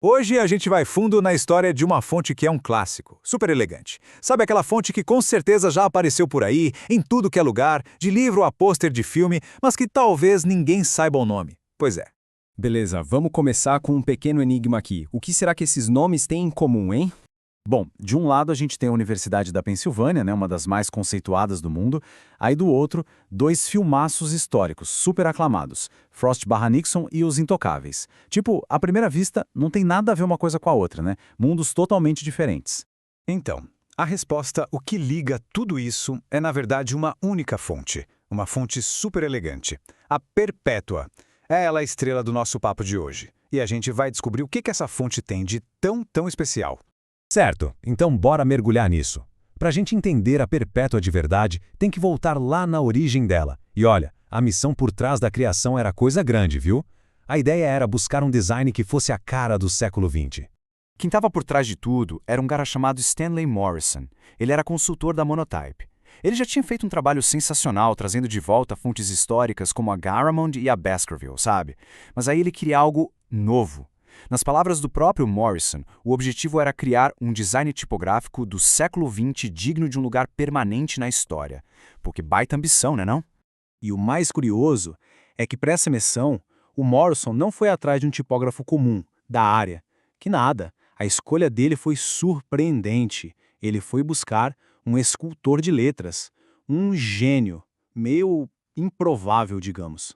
Hoje a gente vai fundo na história de uma fonte que é um clássico, super elegante. Sabe aquela fonte que com certeza já apareceu por aí, em tudo que é lugar, de livro a pôster de filme, mas que talvez ninguém saiba o nome? Pois é. Beleza, vamos começar com um pequeno enigma aqui. O que será que esses nomes têm em comum, hein? Bom, de um lado a gente tem a Universidade da Pensilvânia, né, uma das mais conceituadas do mundo. Aí do outro, dois filmaços históricos, super aclamados, Frost/Nixon e Os Intocáveis. Tipo, à primeira vista, não tem nada a ver uma coisa com a outra, né? Mundos totalmente diferentes. Então, a resposta, o que liga tudo isso, é na verdade uma fonte super elegante, a Perpétua. É ela a estrela do nosso papo de hoje. E a gente vai descobrir o que essa fonte tem de tão especial. Certo, então bora mergulhar nisso. Pra gente entender a Perpétua de verdade, tem que voltar lá na origem dela. E olha, a missão por trás da criação era coisa grande, viu? A ideia era buscar um design que fosse a cara do século XX. Quem estava por trás de tudo era um cara chamado Stanley Morrison. Ele era consultor da Monotype. Ele já tinha feito um trabalho sensacional, trazendo de volta fontes históricas como a Garamond e a Baskerville, sabe? Mas aí ele queria algo novo. Nas palavras do próprio Morrison, o objetivo era criar um design tipográfico do século XX digno de um lugar permanente na história. Pô, que baita ambição, né não? E o mais curioso é que para essa missão, o Morrison não foi atrás de um tipógrafo comum, da área. Que nada, a escolha dele foi surpreendente. Ele foi buscar um escultor de letras, um gênio, meio improvável, digamos.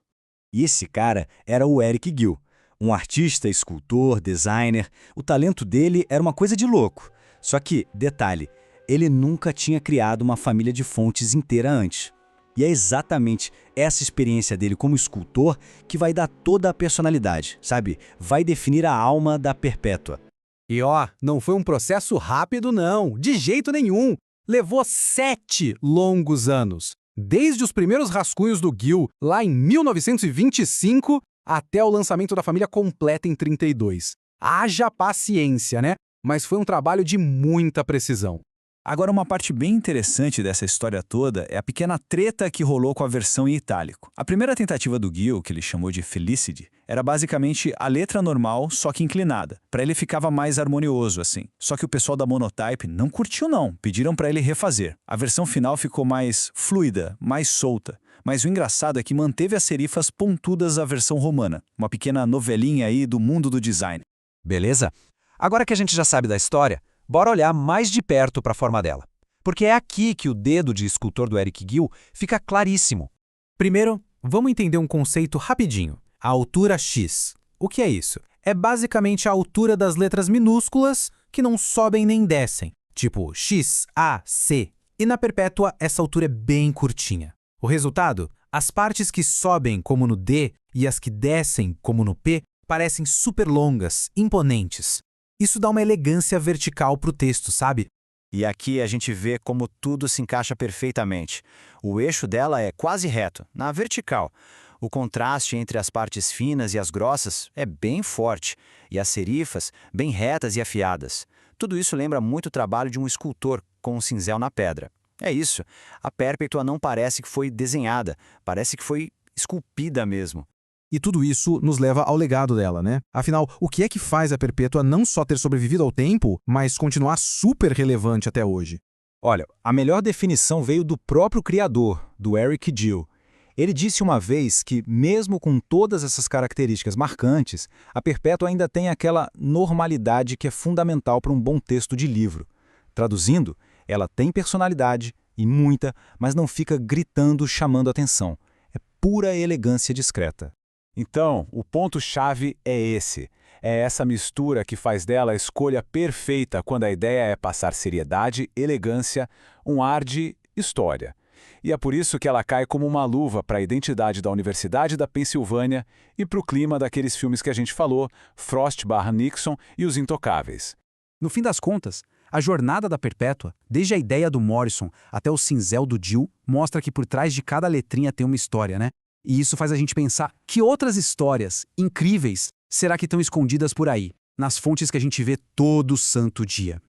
E esse cara era o Eric Gill, um artista, escultor, designer. O talento dele era uma coisa de louco. Só que, detalhe, ele nunca tinha criado uma família de fontes inteira antes. E é exatamente essa experiência dele como escultor que vai dar toda a personalidade, sabe? Vai definir a alma da Perpétua. E ó, não foi um processo rápido não, de jeito nenhum. Levou 7 longos anos. Desde os primeiros rascunhos do Gill, lá em 1925, até o lançamento da família completa em 32. Haja paciência, né? Mas foi um trabalho de muita precisão. Agora, uma parte bem interessante dessa história toda é a pequena treta que rolou com a versão em itálico. A primeira tentativa do Gill, que ele chamou de Felicity, era basicamente a letra normal, só que inclinada. Para ele ficava mais harmonioso assim. Só que o pessoal da Monotype não curtiu não, pediram para ele refazer. A versão final ficou mais fluida, mais solta. Mas o engraçado é que manteve as serifas pontudas à versão romana. Uma pequena novelinha aí do mundo do design. Beleza? Agora que a gente já sabe da história, bora olhar mais de perto para a forma dela. Porque é aqui que o dedo de escultor do Eric Gill fica claríssimo. Primeiro, vamos entender um conceito rapidinho. A altura X. O que é isso? É basicamente a altura das letras minúsculas que não sobem nem descem. Tipo X, A, C. E na Perpétua, essa altura é bem curtinha. O resultado? As partes que sobem, como no D, e as que descem, como no P, parecem super longas, imponentes. Isso dá uma elegância vertical pro texto, sabe? E aqui a gente vê como tudo se encaixa perfeitamente. O eixo dela é quase reto, na vertical. O contraste entre as partes finas e as grossas é bem forte, e as serifas bem retas e afiadas. Tudo isso lembra muito o trabalho de um escultor com um cinzel na pedra. É isso, a Perpétua não parece que foi desenhada, parece que foi esculpida mesmo. E tudo isso nos leva ao legado dela, né? Afinal, o que é que faz a Perpétua não só ter sobrevivido ao tempo, mas continuar super relevante até hoje? Olha, a melhor definição veio do próprio criador, do Eric Gill. Ele disse uma vez que, mesmo com todas essas características marcantes, a Perpétua ainda tem aquela normalidade que é fundamental para um bom texto de livro. Traduzindo, ela tem personalidade, e muita, mas não fica gritando, chamando atenção. É pura elegância discreta. Então, o ponto-chave é esse. É essa mistura que faz dela a escolha perfeita quando a ideia é passar seriedade, elegância, um ar de história. E é por isso que ela cai como uma luva para a identidade da Universidade da Pensilvânia e para o clima daqueles filmes que a gente falou, Frost/Nixon e Os Intocáveis. No fim das contas, a jornada da Perpétua, desde a ideia do Morrison até o cinzel do Gill, mostra que por trás de cada letrinha tem uma história, né? E isso faz a gente pensar que outras histórias incríveis será que estão escondidas por aí, nas fontes que a gente vê todo santo dia.